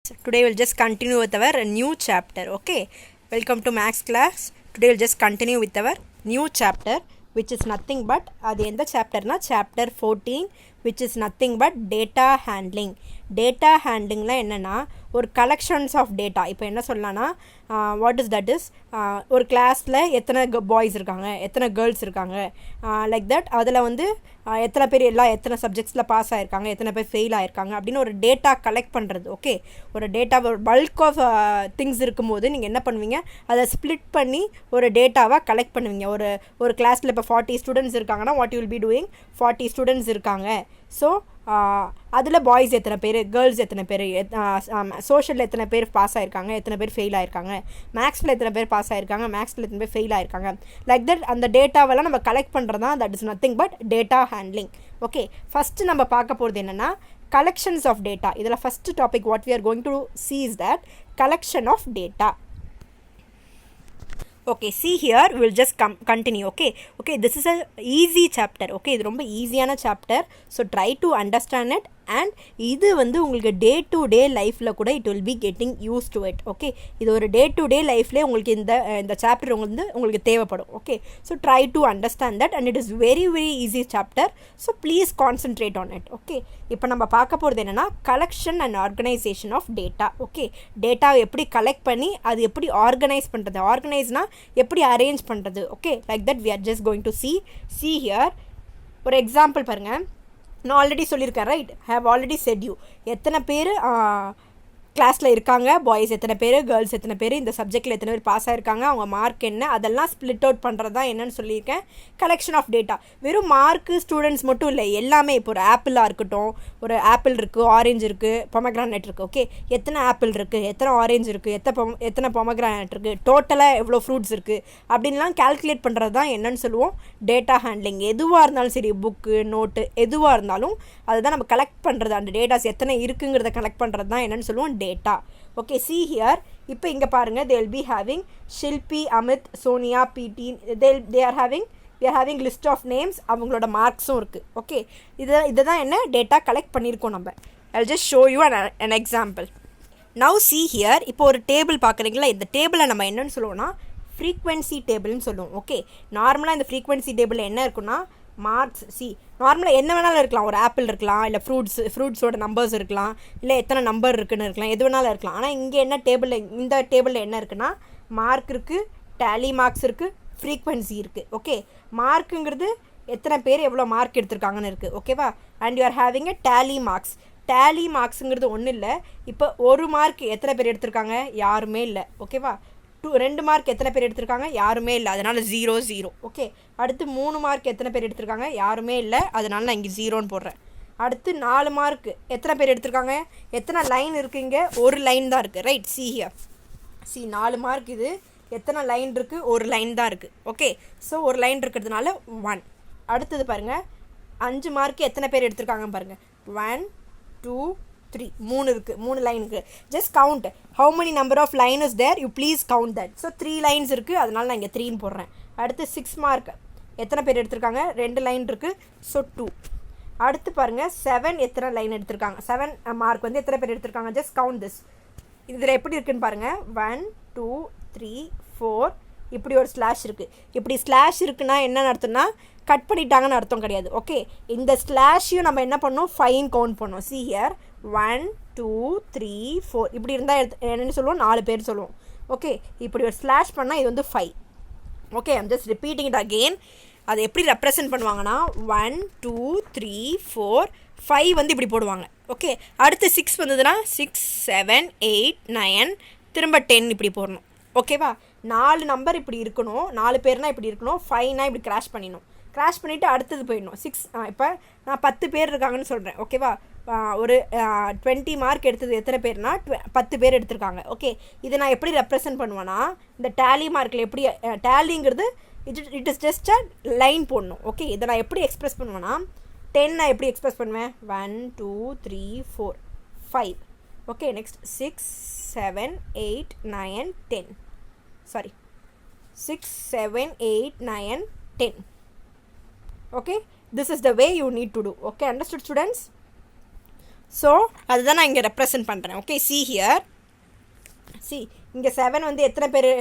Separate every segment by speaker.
Speaker 1: Today we'll just continue with our new chapter. Okay, welcome to Max class. Today we'll just continue with our new chapter, which is nothing but அது எந்த சாப்டர்னா chapter 14, which is nothing but data handling. Data ஹேண்ட்லிங்லாம் என்னென்னா ஒரு collections of data. இப்போ என்ன சொல்லலாம்னா what is that is ஒரு கிளாஸில் எத்தனை பாய்ஸ் இருக்காங்க, எத்தனை கேர்ள்ஸ் இருக்காங்க, லைக் தட். அதில் வந்து எத்தனை பேர் எத்தனை சப்ஜெக்ட்ஸில் பாஸ் ஆகிருக்காங்க, எத்தனை பேர் ஃபெயில் ஆகிருக்காங்க அப்படின்னு ஒரு டேட்டா கலெக்ட் பண்ணுறது. ஓகே, ஒரு டேட்டா ஒரு பல்க் ஆஃப் திங்ஸ் இருக்கும்போது நீங்கள் என்ன பண்ணுவீங்க, அதை ஸ்ப்ளிட் பண்ணி ஒரு டேட்டாவாக கலெக்ட் பண்ணுவீங்க. ஒரு கிளாஸில் இப்போ 40 ஸ்டூடெண்ட்ஸ் இருக்காங்கன்னா what you will be doing, 40 students இருக்காங்க. ஸோ அதில் பாய்ஸ் எத்தனை பேர், கேர்ள்ஸ் எத்தனை பேர், சோஷியலில் எத்தனை பேர் பாஸ் ஆகிருக்காங்க, எத்தனை பேர் ஃபெயில் ஆகிருக்காங்க, மேக்ஸில் எத்தனை பேர் பாஸ் ஆகிருக்காங்க, மேக்ஸில் எத்தனை பேர் ஃபெயில் ஆகிருக்காங்க, லைக் தட். அந்த டேட்டாவெல்லாம் நம்ம கலெக்ட் பண்ணுறது தான் that is nothing but data handling. Okay, first நம்ம பார்க்க போகிறது என்னென்னா கலெக்ஷன்ஸ் ஆஃப் டேட்டா. இதில் first topic what we are going to see is that collection of data. Okay, see here we will just continue. Okay, this is a easy chapter. Okay, இது ரொம்ப ஈஸியான chapter. So try to understand it. And இது வந்து உங்களுக்கு day to day லைஃப்பில் கூட it will be getting use to it. Okay, இது ஒரு டே டு டே லைஃப்லேயே உங்களுக்கு இந்த சாப்டர் உங்களுக்கு தேவைப்படும். Okay, so try to understand that and it is very very easy chapter. So please concentrate on it. Okay, இப்போ நம்ம பார்க்க போகிறது என்னென்னா collection and organisation of data. Okay, டேட்டாவை எப்படி கலெக்ட் பண்ணி அது எப்படி ஆர்கனைஸ் பண்ணுறது, ஆர்கனைஸ்னால் எப்படி அரேஞ்ச் பண்ணுறது. Okay, like that we are just going to see here. ஒரு எக்ஸாம்பிள் பாருங்கள். நான் ஆல்ரெடி சொல்லியிருக்கேன், right? Have already set you எத்தனை பேர் கிளாஸில் இருக்காங்க, பாய்ஸ் எத்தனை பேர், கேர்ள்ஸ் எத்தனை பேர், இந்த சப்ஜெக்டில் எத்தனை பேர் பாஸ் ஆகிருக்காங்க, அவங்க மார்க் என்ன, அதெல்லாம் ஸ்ப்ளிட் அவுட் பண்ணுறது தான் என்னன்னு சொல்லியிருக்கேன் கலெக்ஷன் ஆஃப் டேட்டா. வெறும் மார்க்கு ஸ்டூடெண்ட்ஸ் மட்டும் இல்லை, எல்லாமே. இப்போ ஒரு ஆப்பிளாக இருக்கட்டும், ஒரு ஆப்பிள் இருக்குது, ஆரஞ்சு இருக்குது, பொமக்ரானட் இருக்குது. ஓகே, எத்தனை ஆப்பிள் இருக்குது, எத்தனை ஆரஞ்சு இருக்குது, எத்தனை பொமக்ரானட் இருக்குது, டோட்டலாக எவ்வளோ ஃப்ரூட்ஸ் இருக்குது அப்படின்லாம் கால்குலேட் பண்ணுறது தான் என்னன்னு சொல்லுவோம் டேட்டா ஹேண்ட்லிங். எதுவாக இருந்தாலும் சரி, புக்கு, நோட்டு, எதுவாக இருந்தாலும் அதுதான் நம்ம கலெக்ட் பண்ணுறது. அந்த டேட்டாஸ் எத்தனை இருக்குங்கிறத கலெக்ட் பண்ணுறது தான் என்னன்னு சொல்லுவோம் டேட்டா. Okay, see here. இப்போ இங்கே பாருங்கள், they will be having Shilpi, Amit, Sonia, பிடி. we are having list of names. அவங்களோட மார்க்ஸும் இருக்குது. ஓகே, இதை தான் என்ன டேட்டா கலெக்ட் பண்ணியிருக்கோம் நம்ம. I'll just show you an example. Now see here. இப்போ ஒரு டேபிள் பார்க்குறீங்களா, இந்த டேபிளை நம்ம என்னன்னு சொல்லுவோம்னா ஃப்ரீக்வன்சி டேபிள்னு சொல்லுவோம். ஓகே, நார்மலாக இந்த ஃப்ரீக்வன்சி டேபிளில் என்ன இருக்குன்னா மார்க்ஸ். நார்மலாக என்ன வேணாலும் இருக்கலாம். ஒரு ஆப்பிள் இருக்கலாம், இல்லை ஃப்ரூட்ஸோட நம்பர்ஸ் இருக்கலாம், இல்லை எத்தனை நம்பர் இருக்குன்னு இருக்கலாம், எது வேணாலும் இருக்கலாம். ஆனால் இங்கே என்ன இந்த டேபிளில் என்ன இருக்குன்னா மார்க் இருக்குது, டேலி மார்க்ஸ் இருக்குது, ஃப்ரீக்வன்சி இருக்குது. ஓகே, மார்க்குங்கிறது எத்தனை பேர் எவ்வளோ மார்க் எடுத்திருக்காங்கன்னு இருக்குது. ஓகேவா? And you are having a tally marks. Tally மார்க்ஸுங்கிறது ஒன்றும் இல்லை. இப்போ ஒரு மார்க் எத்தனை பேர் எடுத்திருக்காங்க, யாருமே இல்லை. ஓகேவா? 2 மார்க் எத்தனை பேர் எடுத்திருக்காங்க, யாருமே இல்லை, அதனால் 0 0. ஓகே, அடுத்து 3 மார்க் எத்தனை பேர் எடுத்திருக்காங்க, யாருமே இல்லை, அதனால நான் இங்கே 0ன்னு போடுறேன். அடுத்து 4 மார்க் எத்தனை பேர் எடுத்திருக்காங்க, எத்தனை லைன் இருக்குது, இங்கே ஒரு லைன் தான் இருக்குது. ரைட்? see here. 4 மார்க் இது, எத்தனை லைன் இருக்குது, ஒரு லைன் தான் இருக்குது. ஓகே, ஸோ ஒரு லைன் இருக்கிறதுனால 1. அடுத்தது பாருங்கள், 5 மார்க் எத்தனை பேர் எடுத்திருக்காங்க பாருங்கள், 1 2 3, 3 இருக்குது, 3 லைன் இருக்குது. Just count how many number of line is there, you please count that. So 3 lines இருக்குது, அதனால் நான் இங்கே 3ன்னு போடுறேன். அடுத்து 6 மார்க் எத்தனை பேர் எடுத்திருக்காங்க, 2 லைன் இருக்குது, ஸோ 2. அடுத்து பாருங்கள் 7 எத்தனை லைன் எடுத்திருக்காங்க, 7 மார்க் வந்து எத்தனை பேர் எடுத்திருக்காங்க, ஜஸ்ட் கவுண்ட் திஸ். இதில் எப்படி இருக்குன்னு பாருங்கள், 1 2 3 4. இப்படி ஒரு ஸ்லாஷ் இருக்குது. இப்படி ஸ்லாஷ் இருக்குன்னா என்ன அர்த்தம்னா கட் பண்ணிட்டாங்கன்னு அர்த்தம் கிடையாது. ஓகே, இந்த ஸ்லாஷையும் நம்ம என்ன பண்ணோம், 5 கவுண்ட் பண்ணோம். see here 1 2 3 4. இப்படி இருந்தால் என்னென்னு சொல்லுவோம், 4 பேர் சொல்லுவோம். ஓகே, இப்படி ஒரு ஸ்லாஷ் பண்ணால் இது வந்து 5. Okay, I'm just repeating it again. அதை எப்படி ரெப்ரசன்ட் பண்ணுவாங்கன்னா 1 2 3 4 5 வந்து இப்படி போடுவாங்க. ஓகே, அடுத்து 6 வந்ததுன்னா 6 7 8 9 திரும்ப 10 இப்படி போடணும். ஓகேவா? 4 நம்பர் இப்படி இருக்கணும், 4 பேர்னால் இப்படி இருக்கணும், 5னா இப்படி கிராஷ் பண்ணிடணும். கிராஷ் பண்ணிவிட்டு அடுத்தது போயிடணும். 6 இப்போ நான் 10 பேர் இருக்காங்கன்னு சொல்கிறேன். ஓகேவா? ஒரு 20 மார்க் எடுத்தது எத்தனை பேர்னா 10 பேர் எடுத்திருக்காங்க. ஓகே, இதை நான் எப்படி ரெப்ரசன்ட் பண்ணுவேன்னா இந்த டேலி மார்க்கில் எப்படி டேலிங்கிறது it is just a line போடணும். ஓகே, இதை நான் எப்படி எக்ஸ்ப்ரெஸ் பண்ணுவேன்னா 10 நான் எப்படி எக்ஸ்ப்ரெஸ் பண்ணுவேன், 1 2 3 4 5. Okay, next 6 7 8 9 10. Sorry, 6 7 8 9 10. Okay, this is the way you need to do. Okay, understood students? So அதுதான் நான் இங்கே ரெப்ரசன்ட் பண்ணுறேன். Okay, see here. சி இங்கே 7 வந்து எத்தனை பேர்?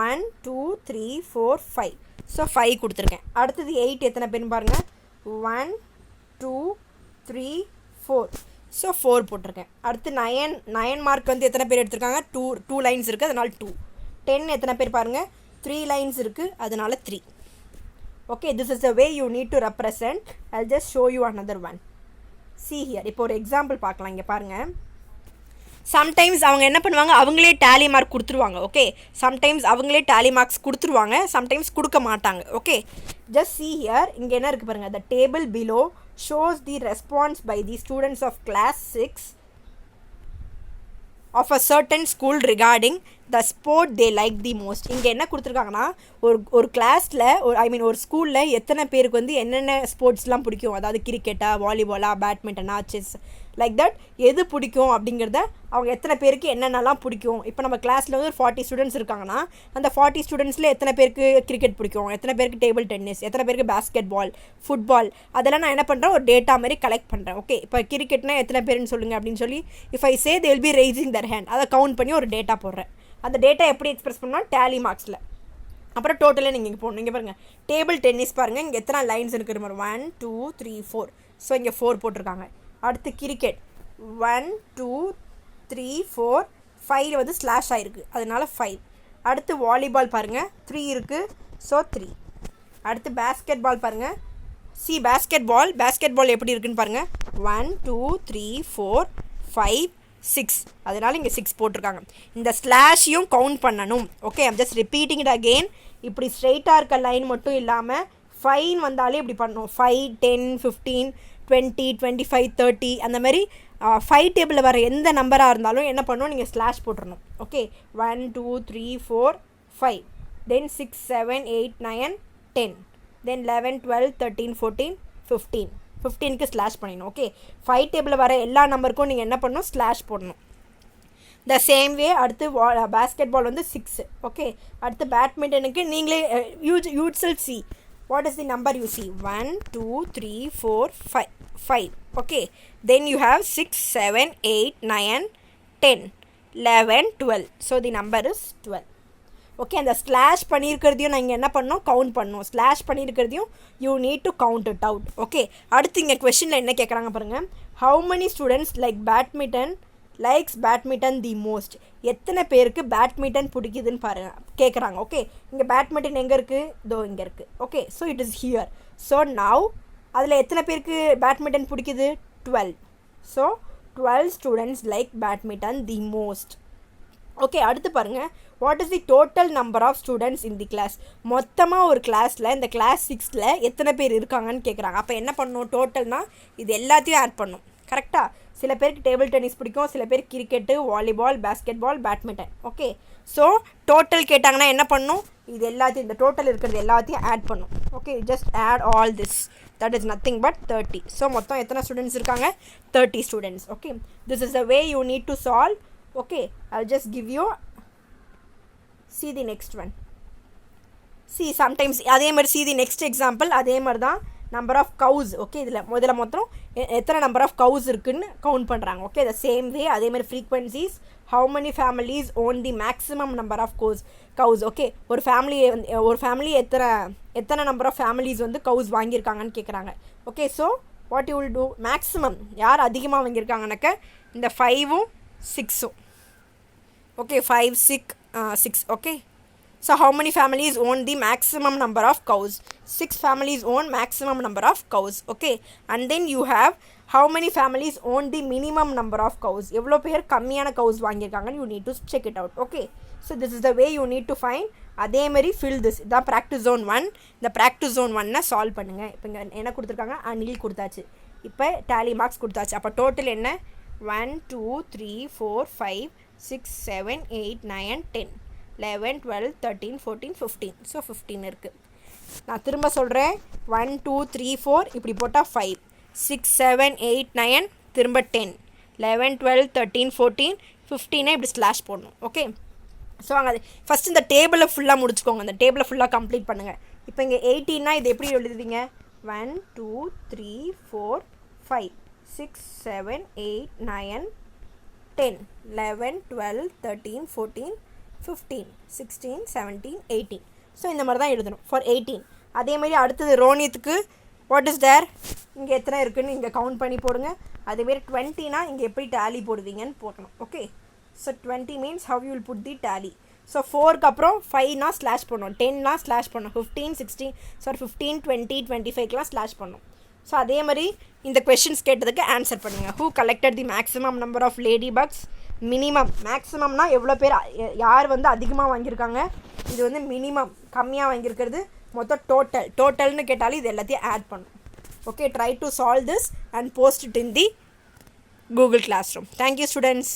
Speaker 1: 1 2 3 4 5. ஸோ 5 கொடுத்துருக்கேன். அடுத்தது 8 எத்தனை பேர்னு பாருங்கள். 1 2 3 4. ஸோ 4 போட்டிருக்கேன். அடுத்து 9 மார்க் வந்து எத்தனை பேர் எடுத்திருக்காங்க? 2 லைன்ஸ் இருக்குது, அதனால் 2. 10 எத்தனை பேர் பாருங்கள்? 3 லைன்ஸ் இருக்குது, அதனால் 3. Okay, this is the way you need to represent. I'll just show you another one. See here. இப்போ ஒரு எக்ஸாம்பிள் பார்க்கலாம். இங்கே பாருங்கள். சம்டைம்ஸ் அவங்க என்ன பண்ணுவாங்க, அவங்களே டேலி மார்க் கொடுத்துருவாங்க. ஓகே, சம்டைம்ஸ் அவங்களே டேலி மார்க்ஸ் கொடுத்துருவாங்க, சம்டைம்ஸ் கொடுக்க மாட்டாங்க. Okay, just see here. இங்கே என்ன இருக்குது பாருங்கள். the table below shows the response by the students of class 6 of a certain school regarding the sport they like the most. இங்கே என்ன கொடுத்துருக்காங்கன்னா, ஒரு கிளாஸில் ஒரு ஸ்கூலில் எத்தனை பேருக்கு வந்து என்னென்ன ஸ்போர்ட்ஸ்லாம் பிடிக்கும், அதாவது கிரிக்கெட்டா, வாலிபாலா, பேட்மிண்டனா, செஸ், லைக் தட் எது பிடிக்கும் அப்படிங்கிறத அவங்க எத்தனை பேருக்கு என்னென்னலாம் பிடிக்கும். இப்போ நம்ம கிளாஸில் வந்து ஒரு 40 ஸ்டூடெண்ட்ஸ் இருக்காங்கன்னா, அந்த 40 ஸ்டூடெண்ட்ஸில் எத்தனை பேருக்கு கிரிக்கெட் பிடிக்கும், எத்தனை பேருக்கு டேபிள் டென்னிஸ், எத்தனை பேருக்கு பேஸ்கெட் பால், ஃபுட்பால், அதெல்லாம் நான் என்ன பண்ணுறேன், ஒரு டேட்டா மாதிரி கலெக்ட் பண்ணுறேன். ஓகே, இப்போ கிரிக்கெட்னா எத்தனை பேருன்னு சொல்லுங்கள் அப்படின்னு சொல்லி, if I say they will be raising their hand, அதை கவுண்ட் பண்ணி ஒரு டேட்டா போடுறேன். அந்த டேட்டா எப்படி எக்ஸ்பிரஸ் பண்ணால் டேலி மார்க்ஸில். அப்புறம் டோட்டலாக நீங்கள் இங்கே போடணும். இங்கே பாருங்கள், டேபிள் டென்னிஸ் பாருங்கள், இங்கே எத்தனை லைன்ஸ் இருக்குது பாருங்கள். 1 2 3 4. ஸோ இங்கே 4 போட்டிருக்காங்க. அடுத்து கிரிக்கெட் 1 2 3 4 5 வந்து ஸ்லாஷ் ஆகிருக்கு, அதனால 5. அடுத்து வாலிபால் பாருங்கள் 3 இருக்குது, ஸோ 3. அடுத்து பேஸ்கெட் பால் பாருங்கள். சி பேஸ்கெட் பால் எப்படி இருக்குன்னு பாருங்கள். 1 2 3 4 5 6, அதனால் இங்கே 6 போட்டிருக்காங்க. இந்த ஸ்லாஷையும் கவுண்ட் பண்ணணும். Okay, I'm just repeating it again. இப்படி ஸ்ட்ரெயிட்டாக இருக்க லைன் மட்டும் இல்லாமல் ஃபைன் வந்தாலே இப்படி பண்ணணும். 5 10 15 20 25 30 அந்த மாதிரி 5 டேபிளில் வர எந்த நம்பராக இருந்தாலும் என்ன பண்ணணும், நீங்கள் ஸ்லாஷ் போட்டுடணும். ஓகே, 1 2 3 4 5, தென் 6 7 8 9 10, தென் 11 12 13 14 15. 15க்கு ஸ்லாஷ் பண்ணிடணும். ஓகே, 5 டேபிளில் வர எல்லா நம்பருக்கும் நீங்கள் என்ன பண்ணணும், ஸ்லாஷ் போடணும். த சேம் வே அடுத்து பேஸ்கெட் பால் வந்து 6. ஓகே, அடுத்து பேட்மிண்டனுக்கு நீங்களே you sell C what is the number you see. 1 2 3 4 5. Okay, then you have 6 7 8 9 10 11 12. So the number is 12. Okay, அந்த ஸ்லாஷ் பண்ணியிருக்கிறதையும் நான் இங்கே என்ன பண்ணணும், கவுண்ட் பண்ணணும். ஸ்லாஷ் பண்ணியிருக்கிறதையும் you need to count it out. Okay, அடுத்து இங்கே கொஷனில் என்ன கேட்குறாங்க பாருங்கள். How many students likes badminton the most. எத்தனை பேருக்கு பேட்மிண்டன் பிடிக்குதுன்னு கேட்குறாங்க. ஓகே, இங்கே பேட்மிண்டன் எங்கே இருக்குது, இதோ இங்கே இருக்குது. Okay, so it is here. So now அதில் எத்தனை பேருக்கு பேட்மிண்டன் பிடிக்குது, 12. So 12 students like badminton the most. Okay, அடுத்து பாருங்கள். What is the total number of students in the class. மொத்தமாக ஒரு கிளாஸில் இந்த கிளாஸ் 6ல் எத்தனை பேர் இருக்காங்கன்னு கேட்குறாங்க. அப்போ என்ன பண்ணணும், டோட்டல்னால் இது எல்லாத்தையும் ஆட் பண்ணணும். கரெக்டாக, சில பேருக்கு டேபிள் டென்னிஸ் பிடிக்கும், சில பேருக்கு cricket, volleyball, basketball, badminton. Okay, so total கேட்டாங்கன்னா என்ன பண்ணணும், இது எல்லாத்தையும் இந்த டோட்டல் இருக்கிறது எல்லாத்தையும் ஆட் பண்ணும். Okay, just add all this, that is nothing but 30. So மொத்தம் எத்தனை ஸ்டூடெண்ட்ஸ் இருக்காங்க, 30 students. Okay, this is the way you need to solve. Okay, I'll just give you, see the next one. See sometimes அதே மாதிரி see the next example. அதே மாதிரி தான் number of cows. Okay, இதில் மொத்தம் எத்தனை நம்பர் ஆஃப் கவுஸ் இருக்குன்னு count பண்ணுறாங்க. ஓகே, த சேம் வே அதே மாதிரி frequencies. How many families own the maximum number of cows. Okay, ஒரு ஃபேமிலி எத்தனை நம்பர் ஆஃப் ஃபேமிலிஸ் வந்து கவுஸ் வாங்கியிருக்காங்கன்னு கேட்குறாங்க. Okay, so what you will do, maximum யார் அதிகமாக வாங்கியிருக்காங்கனாக்க இந்த 5ம் 6ம். Okay, 5 6. Okay, so how many families own the maximum number of cows? 6 families own maximum number of cows. Okay, and then you have how many families own the minimum number of cows. எவ்வளோ பேர் கம்மியான கவுஸ் வாங்கியிருக்காங்கன்னு you need to check it out. Okay, so this is the way you need to find. அதே மாதிரி fill this. இதான் practice zone 1. இந்த practice zone 1 solve பண்ணுங்கள். இப்போ இங்கே என்ன கொடுத்துருக்காங்க, அனில் கொடுத்தாச்சு. இப்போ டேலி மார்க்ஸ் கொடுத்தாச்சு. அப்போ டோட்டல் என்ன, 1 2 3 4 5 6 7 8 9 10 11 12 13 14 15. ஸோ 15 இருக்குது. நான் திரும்ப சொல்கிறேன், 1 2 3 4 இப்படி போட்டால் 5 6 7 8 9 திரும்ப 10 11 12 13 14 15 இப்படி ஸ்லாஷ் போடணும். ஓகே, ஸோ அங்கே அது ஃபஸ்ட் இந்த டேபிளை ஃபுல்லாக முடிச்சுக்கோங்க. அந்த டேபிளை ஃபுல்லாக கம்ப்ளீட் பண்ணுங்கள். இப்போ இங்கே 18னா இது எப்படி எழுதுவீங்க, 1 2 3 4 5 6, 7, 8, 9, 10, 11, 12, 13, 14, 15, 16, 17, 18. ஸோ இந்த மாதிரி தான் எழுதணும் ஃபார் 18. அதேமாதிரி அடுத்தது ரோனித்துக்கு வாட் இஸ் தேர், இங்கே எத்தனை இருக்குதுன்னு இங்கே கவுண்ட் பண்ணி போடுங்க. அதேமாரி 20னா இங்கே எப்படி டேலி போடுவீங்கன்னு போடணும். Okay, so 20 means how you will put the tally. So 4க்கு அப்புறம் 5னா ஸ்லாஷ் பண்ணணும், 10னா ஸ்லாஷ் பண்ணணும், 15, 16 15, 20, 25க்கெலாம் ஸ்லாஷ் பண்ணணும். ஸோ அதே மாதிரி இந்த கொஷின்ஸ் கேட்டதுக்கு ஆன்சர் பண்ணுங்கள். Who collected the maximum number of lady bugs? Minimum. மேக்ஸிமம்னா எவ்வளோ பேர் யார் வந்து அதிகமாக வாங்கியிருக்காங்க, இது வந்து மினிமம் கம்மியாக வாங்கியிருக்கிறது, மொத்தம் டோட்டல்னு கேட்டாலும் இது எல்லாத்தையும் ஆட் பண்ணும். Okay, try to solve this and post it in the Google Classroom. Thank you, students.